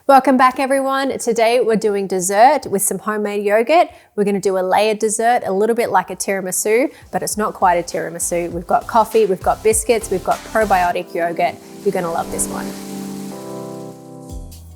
Welcome back everyone. Today we're doing dessert with some homemade yogurt. We're going to do a layered dessert, a little bit like a tiramisu, but it's not quite a tiramisu. We've got coffee, we've got biscuits, we've got probiotic yogurt. You're going to love this one.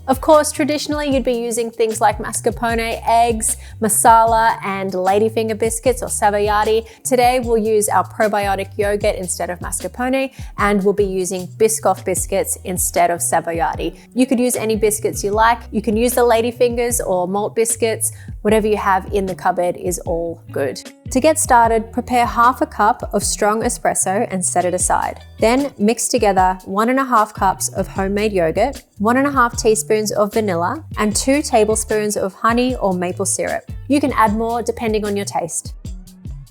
Of course, traditionally you'd be using things like mascarpone, eggs, masala, and ladyfinger biscuits or savoiardi. Today we'll use our probiotic yogurt instead of mascarpone, and we'll be using Biscoff biscuits instead of savoiardi. You could use any biscuits you like. You can use the ladyfingers or malt biscuits. Whatever you have in the cupboard is all good. To get started, prepare half a cup of strong espresso and set it aside. Then mix together 1.5 cups of homemade yogurt, 1.5 teaspoons of vanilla, and 2 tablespoons of honey or maple syrup. You can add more depending on your taste.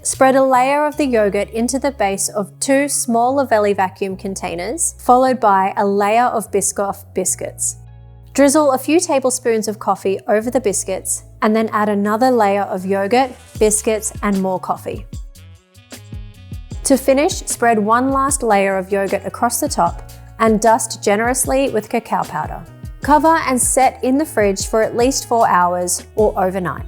Spread a layer of the yogurt into the base of 2 small Luvele vacuum containers, followed by a layer of Biscoff biscuits. Drizzle a few tablespoons of coffee over the biscuits, and then add another layer of yogurt, biscuits, and more coffee. To finish, spread one last layer of yogurt across the top and dust generously with cacao powder. Cover and set in the fridge for at least 4 hours or overnight.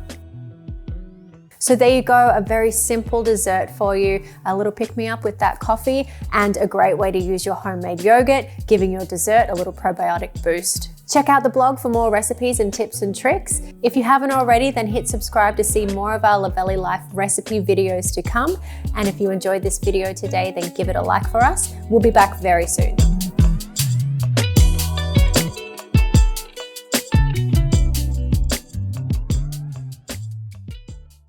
So there you go, a very simple dessert for you, a little pick-me-up with that coffee, and a great way to use your homemade yogurt, giving your dessert a little probiotic boost. Check out the blog for more recipes and tips and tricks. If you haven't already, then hit subscribe to see more of our Luvele Life recipe videos to come. And if you enjoyed this video today, then give it a like for us. We'll be back very soon.